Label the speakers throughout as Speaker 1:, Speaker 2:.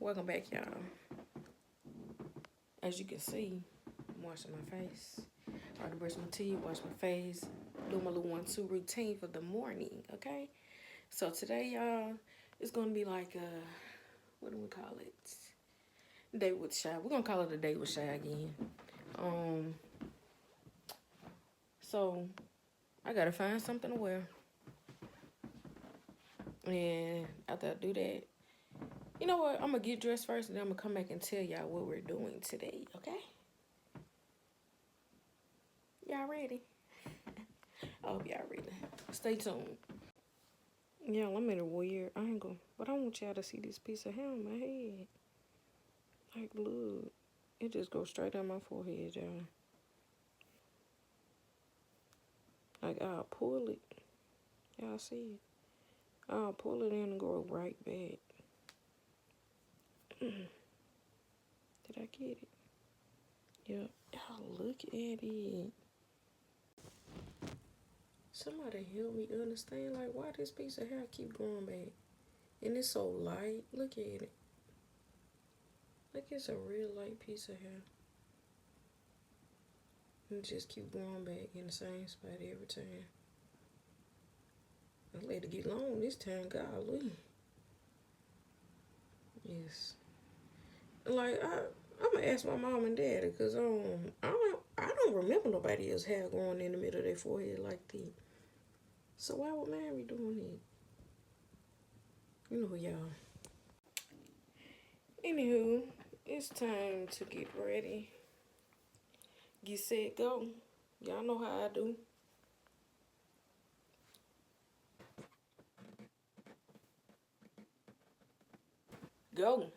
Speaker 1: Welcome back, y'all. As you can see, I'm washing my face. I already brushed my teeth, wash my face, do my little 1-2 routine for the morning, okay? So today, y'all, it's gonna be like what do we call it? Date with Shy. We're gonna call it a date with Shy again. So I gotta find something to wear. And after I do that, you know what? I'm gonna get dressed first and then I'm gonna come back and tell y'all what we're doing today, okay? Y'all ready? I hope y'all ready. Stay tuned. Yeah, I'm in a weird angle, but I want y'all to see this piece of hair on my head. Like, look. It just goes straight down my forehead, y'all. Like, I'll pull it. Y'all see it? I'll pull it in and go right back. Did I get it? Yep. Y'all look at it. Somebody help me understand, like, why this piece of hair keep growing back. And it's so light. Look at it. Like, it's a real light piece of hair. And just keep going back in the same spot every time. I let it get long this time, golly. Yes. Like, I'm gonna ask my mom and daddy, cause I don't remember nobody else hair growing in the middle of their forehead like that. So why would Mary doing it? You know, y'all. Anywho, it's time to get ready. Get set, go. Y'all know how I do. Go.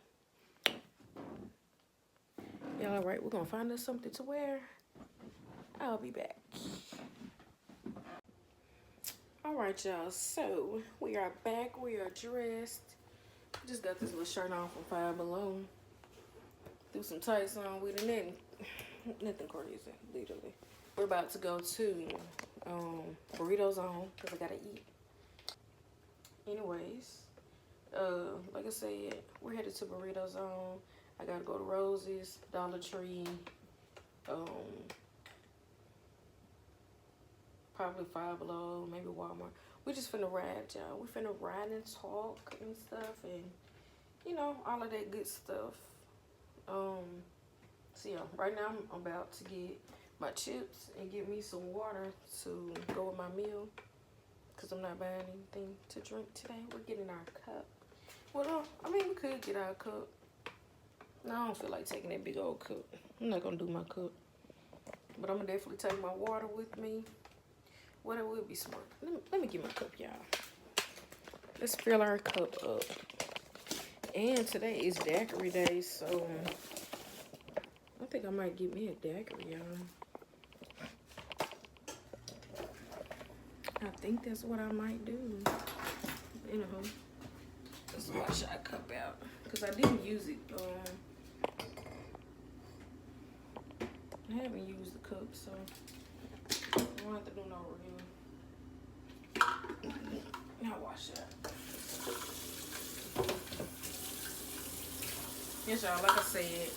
Speaker 1: Y'all all right? We're gonna find us something to wear. I'll be back. All right, y'all. So we are back. We are dressed. Just got this little shirt on from Five Below. Threw some tights on with it. Nothing crazy, literally. We're about to go to Burrito Zone because I gotta eat. Anyways, like I said, we're headed to Burrito Zone. I gotta go to Rosie's, Dollar Tree, probably Five Below, maybe Walmart. We just finna ride, y'all. We finna ride and talk and stuff, and you know, all of that good stuff. So yeah, right now I'm about to get my chips and get me some water to go with my meal, because I'm not buying anything to drink today. We're getting our cup. Well, I mean, we could get our cup. No, I don't feel like taking that big old cup. I'm not gonna do my cup. But I'm gonna definitely take my water with me. What it would be smart. Let me get my cup, y'all. Let's fill our cup up. And today is daiquiri day, so I think I might get me a daiquiri, y'all. I think that's what I might do. You know, let's wash our cup out, because I didn't use it. I haven't used the cup, so I don't have to do no review. Now wash it out. Yes, y'all, like I said,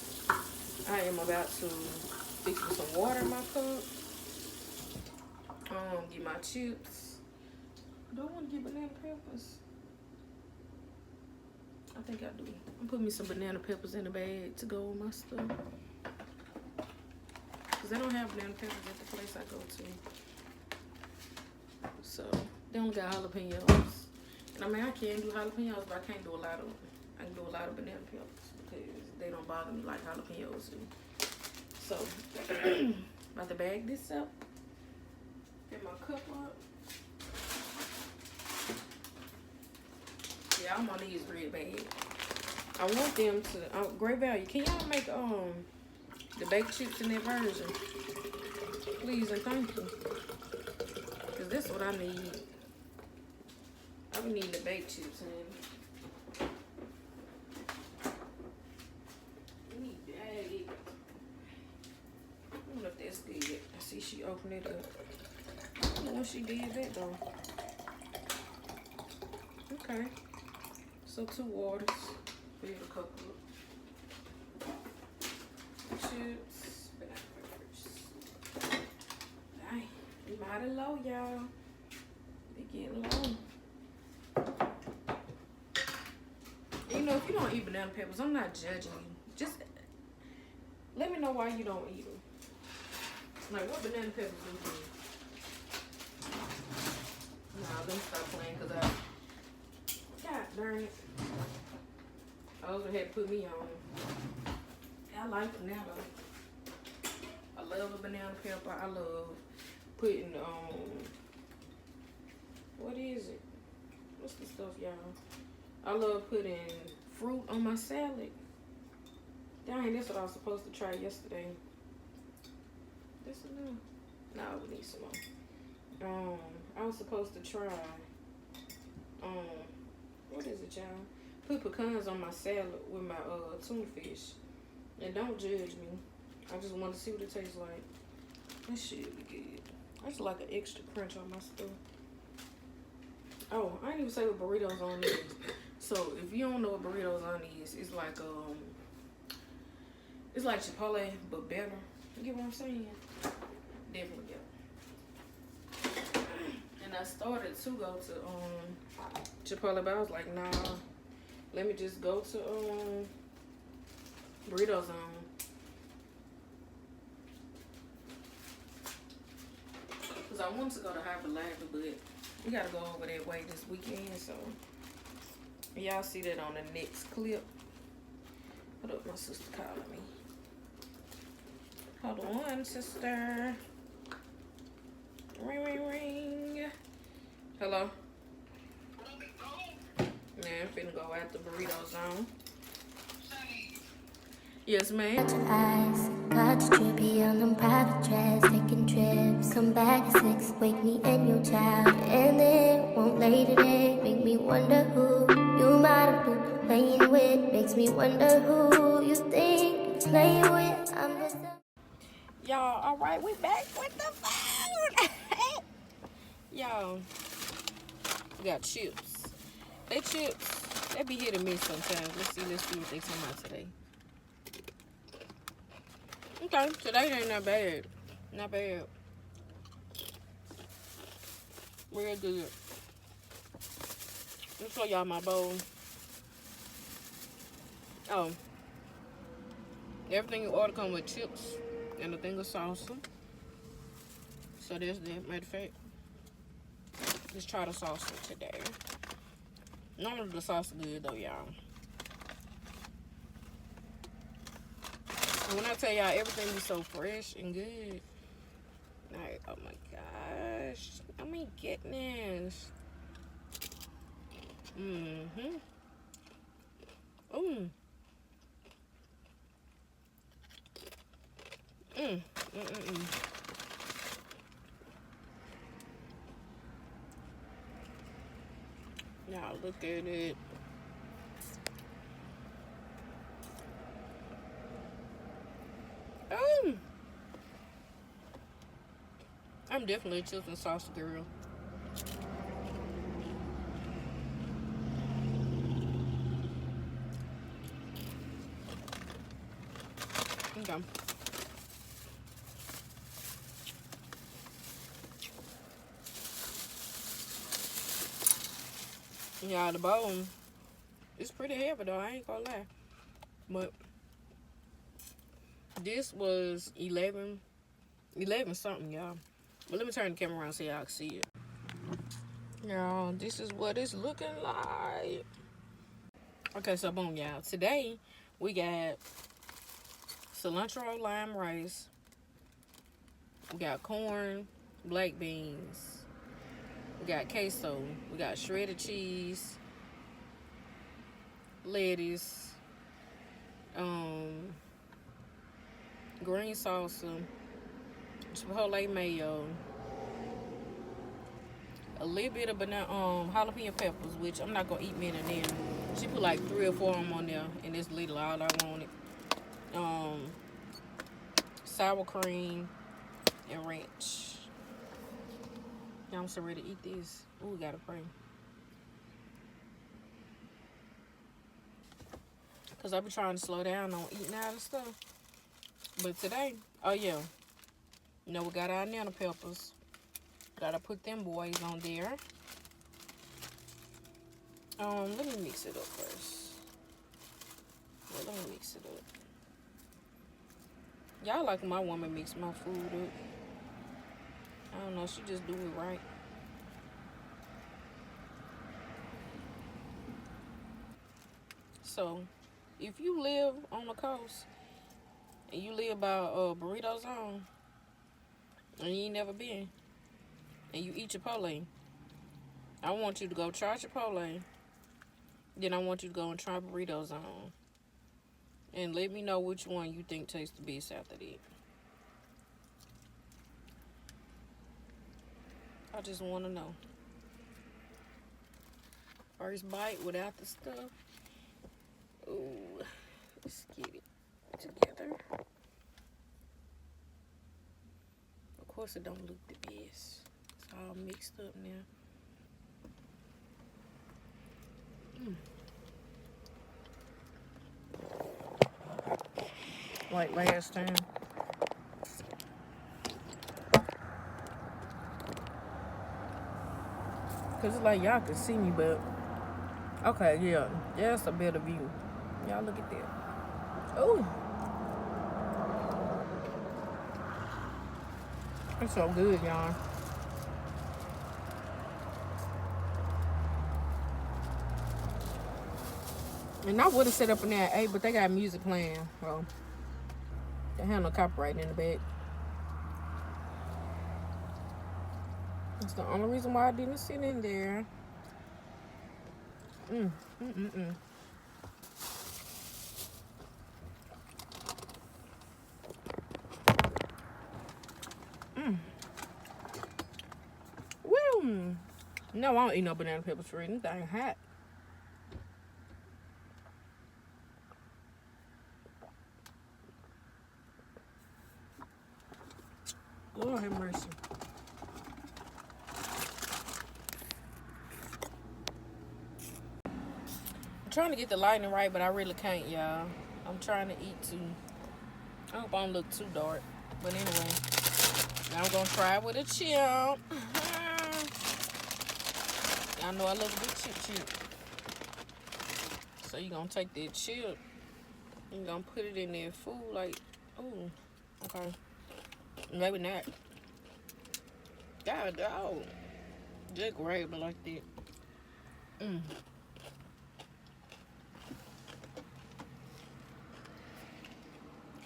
Speaker 1: I am about to fix with some water in my cup. Get my chips. Do I want to get banana peppers? I think I do. I'm putting me some banana peppers in the bag to go with my stuff. Because they don't have banana peppers at the place I go to. So, they only got jalapenos. And I mean, I can do jalapenos, but I can't do a lot of them. I can do a lot of banana peppers because they don't bother me like jalapenos do. So, about to bag this up. Get my cup up. Yeah, I'm on these real bad. I want them to, great value. Can y'all make the baked chips in that version? Please and thank you. Because this is what I need. I be needing the baked chips in. I need that. I don't know if that's good. I see she opened it up. I don't know when she did that though. Okay. So 2 waters. Fill the cup up. chips. Banana peppers. Dang, mighty low, y'all. They getting low. You know, if you don't eat banana peppers, I'm not judging you. Just let me know why you don't eat them. Like, what banana peppers do for you? Nah, let me stop playing because God darn it. I also had to put me on. I like them now though. I love a banana pepper. I love putting what is it? What's the stuff, y'all? I love putting fruit on my salad. Dang, that's what I was supposed to try yesterday. This enough? No, we need some more. I was supposed to try what is it, y'all? Put pecans on my salad with my tuna fish. And don't judge me. I just want to see what it tastes like. This should be good. I just like an extra crunch on my stuff. Oh, I didn't even say what burritos on is. So if you don't know what burritos on is, it's like Chipotle but better. You get what I'm saying? Definitely get. And I started to go to Chipotle, but I was like, nah, let me just go to Burrito Zone. Cause I wanted to go to Hyper Life, but we gotta go over that way this weekend, so y'all see that on the next clip. Hold up, my sister calling me. Hold on, sister. Ring, ring, ring. Hello? Man, I'm finna go at the Burrito Zone. Yes, ma'am.
Speaker 2: Got your eyes, got you trippy on them private jets, taking trips. Come back at 6, wake me and your child, and then won't lay today. Make me wonder who you might have been playing with. Makes me wonder who you think you're playing with. I'm just
Speaker 1: Y'all, all right, we back with the food. Y'all, we got chips. They chips, they be hit or miss sometimes. Let's see what they talking about today. Okay, today ain't not bad. Not bad. Real good. Let me show y'all my bowl. Oh. Everything you order come with chips and a thing of salsa. So there's that. Matter of fact, let's try the salsa today. None of the salsa good though, y'all. And when I tell y'all everything is so fresh and good, like, oh my gosh, I mean goodness. Mm-hmm. Ooh. Y'all look at it. I'm definitely a chips and salsa girl. Okay. Yeah, the bone, it's pretty heavy though, I ain't gonna lie. But this was 11 something, y'all. But let me turn the camera around so y'all can see it. Y'all, this is what it's looking like. Okay, so boom, y'all. Today, we got cilantro lime rice. We got corn, black beans. We got queso. We got shredded cheese, lettuce, green salsa, chipotle mayo, a little bit of banana, jalapeno peppers, which I'm not gonna eat many of them. She put like 3 or 4 of them on there, and it's little all I wanted. Sour cream and ranch. Now I'm so ready to eat this. Ooh, we gotta pray. Cause I be trying to slow down on eating out of stuff. But today, oh yeah, you know, we got our nana peppers. Gotta put them boys on there. Let me mix it up first. Yeah, let me mix it up. Y'all like my woman mix my food up. I don't know, she just do it right. So, if you live on the coast and you live by Burrito Zone and you ain't never been and you eat Chipotle, I want you to go try Chipotle. Then I want you to go and try Burrito Zone. And let me know which one you think tastes the best after that. I just want to know. First bite without the stuff. Ooh, let's get it together. Of course, it don't look the best. It's all mixed up now. Like last time. Cause it's like y'all can see me, but okay, yeah, that's a better view. Y'all look at that. Ooh, it's so good, y'all. And I would have set up in there at 8, but they got music playing. Well, they have no copyright in the back. That's the only reason why I didn't sit in there. Mm. Woo! No, I don't eat no banana pepper free. This thing hot. Lord have mercy. I'm trying to get the lighting right, but I really can't, y'all. I'm trying to eat too. I hope I don't look too dark. But anyway, now I'm gonna try it with a chip. I know I love a good chip. So you're gonna take that chip and you're gonna put it in there food like, ooh, okay. Maybe not. God, dog. Just grab it like that.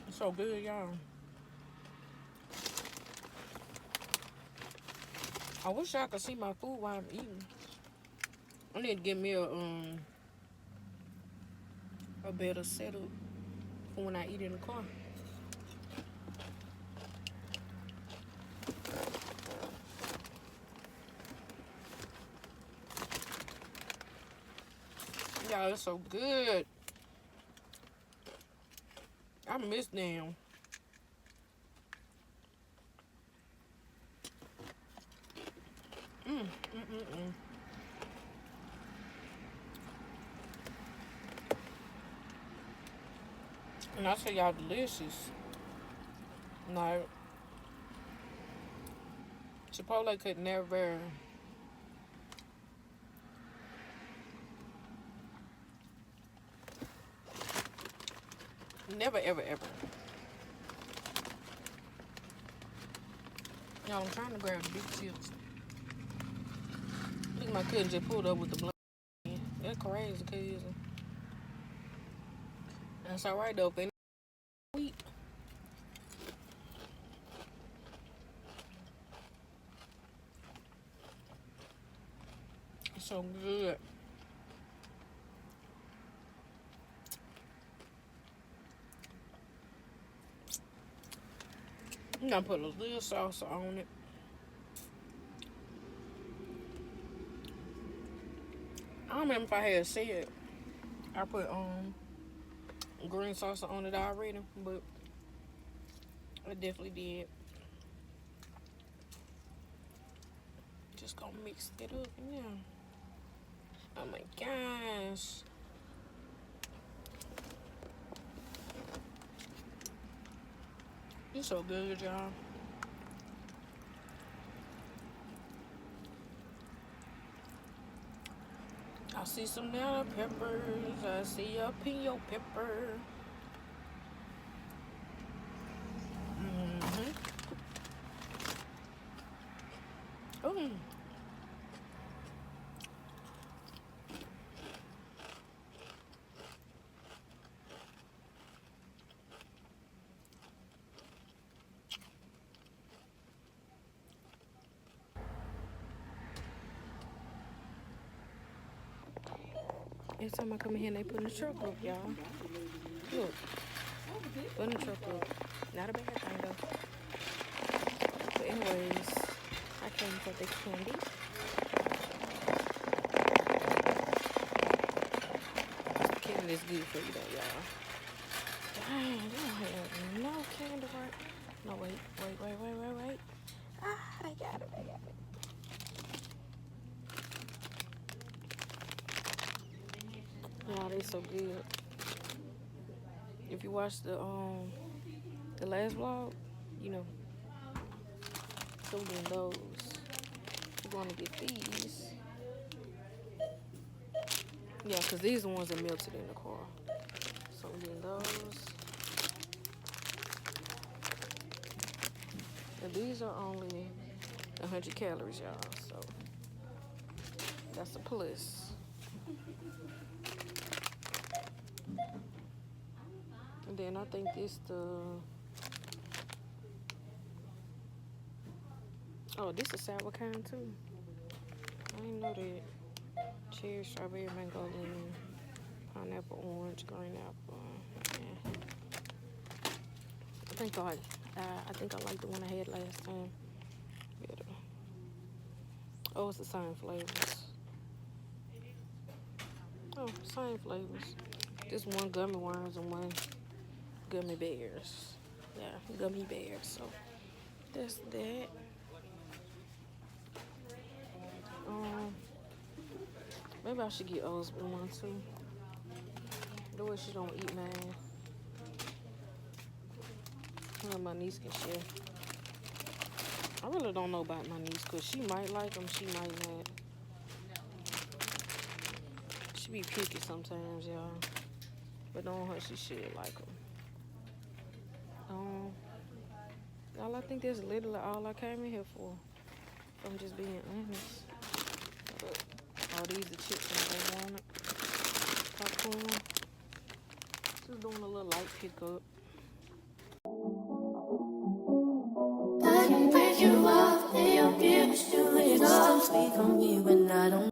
Speaker 1: It's so good, y'all. I wish y'all could see my food while I'm eating. I need to get me a better setup for when I eat in the car. Y'all, it's so good. I miss them. And I say y'all delicious. Like, Chipotle could never ever. Y'all, I'm trying to grab the big chips. Look at my cousin just pulled up with the blend. That's crazy, cousin. That's alright though, if they sweet. It's so good. I'm gonna put a little salsa on it. I don't remember if I had said I put green salsa on it already, but I definitely did. Just gonna mix it up, yeah. Oh my gosh. It's so good, y'all. I see some now peppers. I see a pino pepper. Oh. Every time I come in here, they put in the truck up, y'all. Look, put in the truck up. Not a bad thing though. But anyways, I came for the candy. The candy is good for you though, y'all. Dang, they don't have no candy right. No, wait. Ah, they got it. Wow, they so good. If you watch the last vlog, you know, so then those. You're gonna get these. Yeah, cause these are the ones that melted in the car. So then those. And these are only 100 calories, y'all. So that's a plus. And then I think this this is sour kind too. I didn't know that. Cherry, strawberry, mango, lemon, pineapple, orange, green apple. Yeah. I think I like the one I had last time better. Oh, it's the same flavors. Oh, same flavors. Just one gummy worms and one gummy bears. Yeah, gummy bears. So that's that. Maybe I should get Osborne one too. The way she don't eat mine. My niece can share. I really don't know about my niece because she might like them, she might not. She be picky sometimes, y'all. But on her, she should like them. Y'all, I think that's literally all I came in here for. If I'm just being honest. But all these are chips and they want it. Popcorn. Just doing a little light pickup. I can break you off, lay your gears, do it all. Sweet on me when I don't.